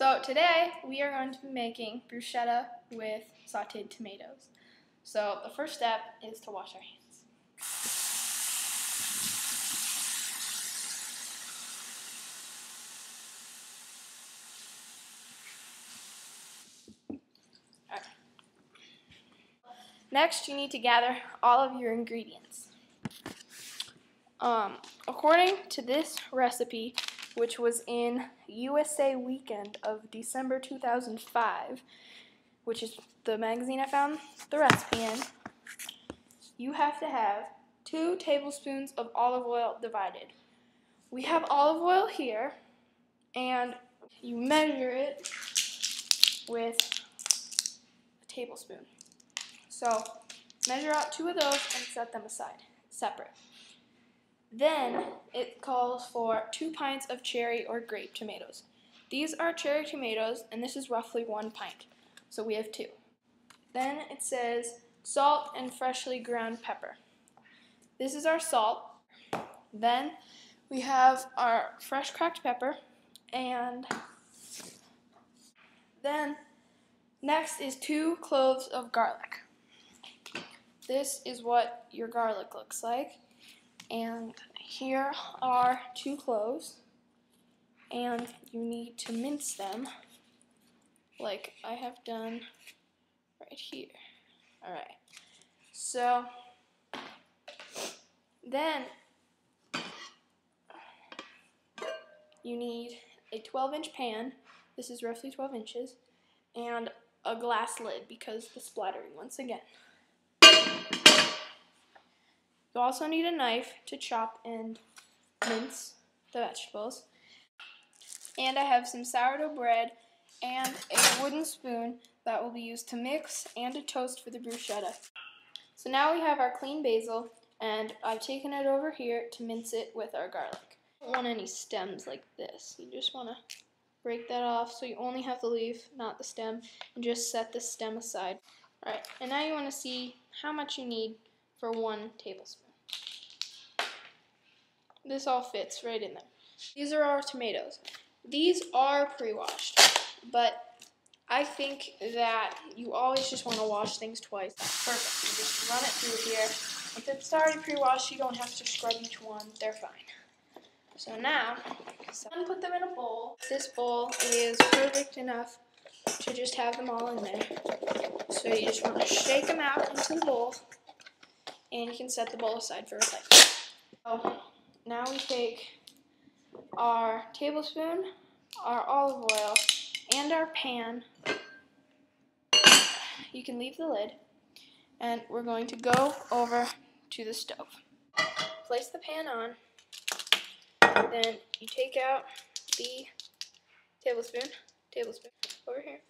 So today we are going to be making bruschetta with sauteed tomatoes. So the first step is to wash our hands. Alright. Next, you need to gather all of your ingredients. According to this recipe, which was in USA Weekend of December 2005, which is the magazine I found the recipe in, you have to have 2 tablespoons of olive oil divided. We have olive oil here, and you measure it with a tablespoon. So measure out 2 of those and set them aside, separate. Then it calls for 2 pints of cherry or grape tomatoes. These are cherry tomatoes, and this is roughly 1 pint, so we have 2. Then it says salt and freshly ground pepper. This is our salt. Then we have our fresh cracked pepper, and then next is 2 cloves of garlic. This is what your garlic looks like. And here are 2 cloves, and you need to mince them like I have done right here. Alright, so then you need a 12-inch pan, this is roughly 12 inches, and a glass lid because the splattering once again. You also need a knife to chop and mince the vegetables. And I have some sourdough bread and a wooden spoon that will be used to mix and to toast for the bruschetta. So now we have our clean basil, and I've taken it over here to mince it with our garlic. You don't want any stems like this. You just want to break that off so you only have the leaf, not the stem, and just set the stem aside. Alright, and now you want to see how much you need for 1 tablespoon. This all fits right in there. These are our tomatoes. These are pre-washed, but I think that you always just want to wash things twice. That's perfect. You just run it through here. If it's already pre-washed, you don't have to scrub each one. They're fine. So now, put them in a bowl. This bowl is perfect enough to just have them all in there. So you just want to shake them out into the bowl, and you can set the bowl aside for a second. So now we take our tablespoon, our olive oil, and our pan. You can leave the lid, and we're going to go over to the stove. Place the pan on, then you take out the tablespoon over here,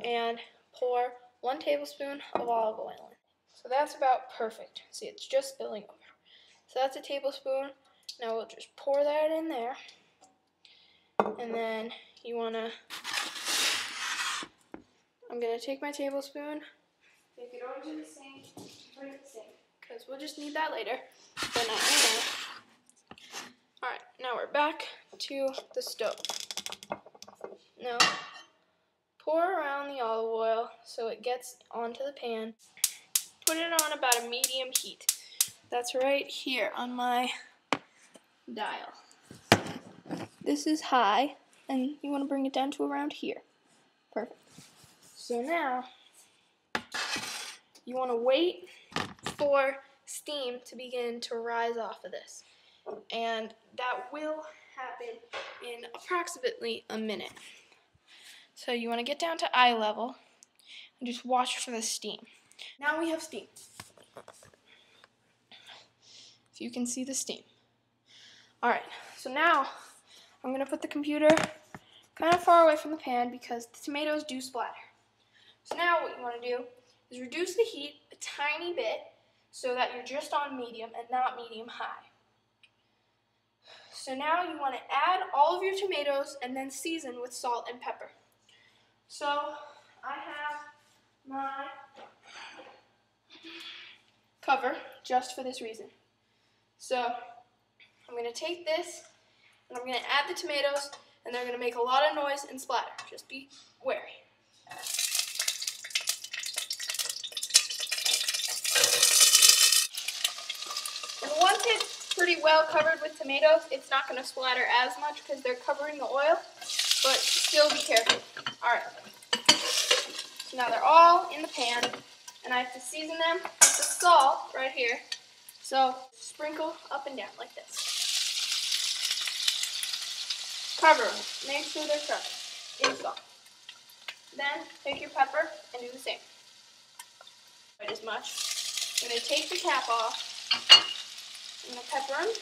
and pour 1 tablespoon of olive oil in. So that's about perfect. See, it's just spilling over. So that's a tablespoon. Now we'll just pour that in there, and then you want to, I'm going to take my tablespoon, take it over to the sink, put it in the sink, because we'll just need that later, but not right now. Alright, now we're back to the stove. Now, pour around the olive oil so it gets onto the pan. Put it on about a medium heat. That's right here on my dial. This is high, and you want to bring it down to around here. Perfect. So now, you want to wait for steam to begin to rise off of this. And that will happen in approximately a minute. So you want to get down to eye level and just watch for the steam. Now we have steam. If you can see the steam. Alright, so now I'm going to put the computer kind of far away from the pan because the tomatoes do splatter. So now what you want to do is reduce the heat a tiny bit so that you're just on medium and not medium high. So now you want to add all of your tomatoes and then season with salt and pepper. So I have my cover just for this reason. So I'm going to take this and I'm going to add the tomatoes and they're going to make a lot of noise and splatter. Just be wary. And once it's pretty well covered with tomatoes, it's not going to splatter as much because they're covering the oil, but still be careful. Alright, so now they're all in the pan, and I have to season them with the salt right here. So sprinkle up and down like this. Cover them. Make sure they're covered in salt. Then take your pepper and do the same. Right as much. I'm going to take the cap off. I'm going to pepper them.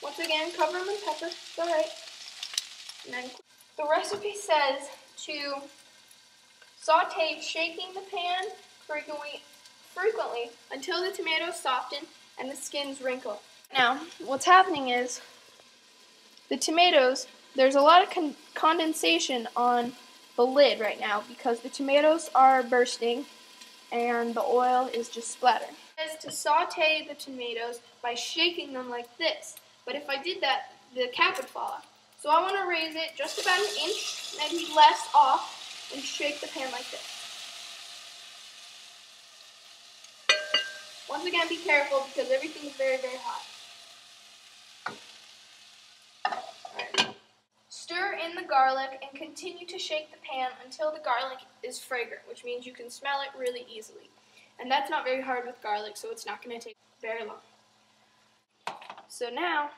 Once again, cover them in pepper. It's alright. And then the recipe says to saute, shaking the pan frequently until the tomatoes soften and the skins wrinkle. Now, what's happening is the tomatoes, there's a lot of condensation on the lid right now because the tomatoes are bursting and the oil is just splattering. It says to saute the tomatoes by shaking them like this, but if I did that, the cap would fall off. So I want to raise it just about an inch, maybe less off, and shake the pan like this. Once again, be careful because everything is very, very hot. Right. Stir in the garlic and continue to shake the pan until the garlic is fragrant, which means you can smell it really easily. And that's not very hard with garlic, so it's not going to take very long. So now,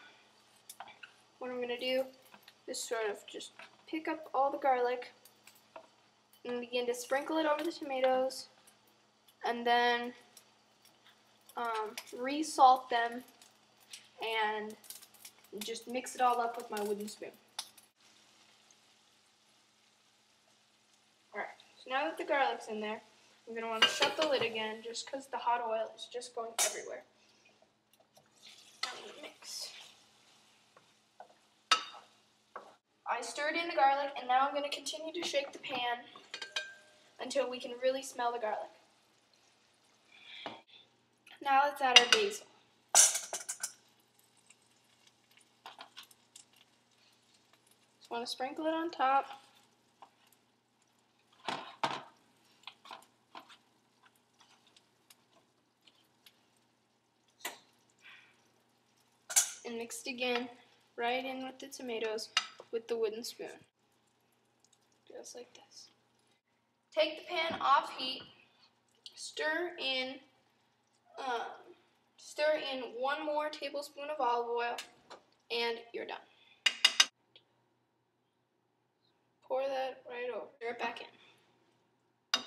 what I'm going to do is sort of just pick up all the garlic and begin to sprinkle it over the tomatoes, and then re-salt them and just mix it all up with my wooden spoon. Alright, so now that the garlic's in there, I'm going to want to shut the lid again just because the hot oil is just going everywhere. I'm going to mix. I stirred in the garlic, and now I'm going to continue to shake the pan until we can really smell the garlic. Now let's add our basil. Just want to sprinkle it on top. And mixed again, right in with the tomatoes with the wooden spoon. Just like this. Take the pan off heat, stir in 1 more tablespoon of olive oil, and you're done. Pour that right over, stir it back in.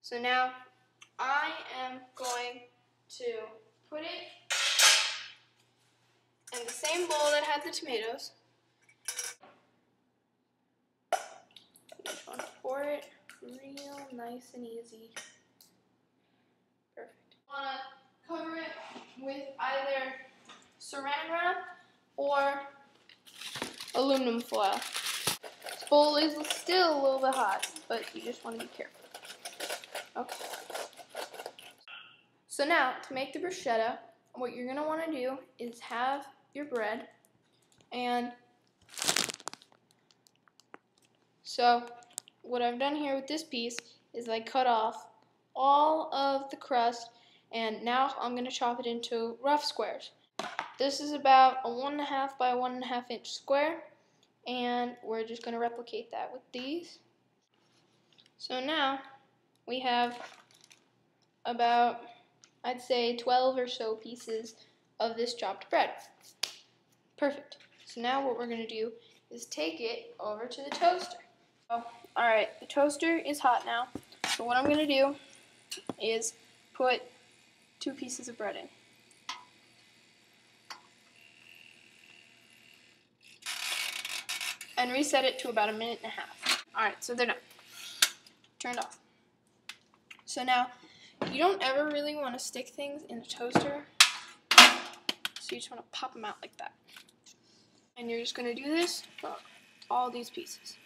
So now I am going to put it in the same bowl that had the tomatoes. Just want to pour it real nice and easy. Perfect. Want to cover it with either saran wrap or aluminum foil. This bowl is still a little bit hot, but you just want to be careful. Okay. So now, to make the bruschetta, what you're going to want to do is have your bread, and so what I've done here with this piece is I cut off all of the crust, and now I'm going to chop it into rough squares. This is about a 1.5 by 1.5 inch square, and we're just going to replicate that with these. So now we have about, I'd say, 12 or so pieces of this chopped bread. Perfect. So now what we're going to do is take it over to the toaster. Alright, the toaster is hot now. So what I'm going to do is put 2 pieces of bread in. And reset it to about 1.5 minutes. Alright, so they're done. Turned off. So now, you don't ever really want to stick things in a toaster. So you just want to pop them out like that. And you're just going to do this for all these pieces.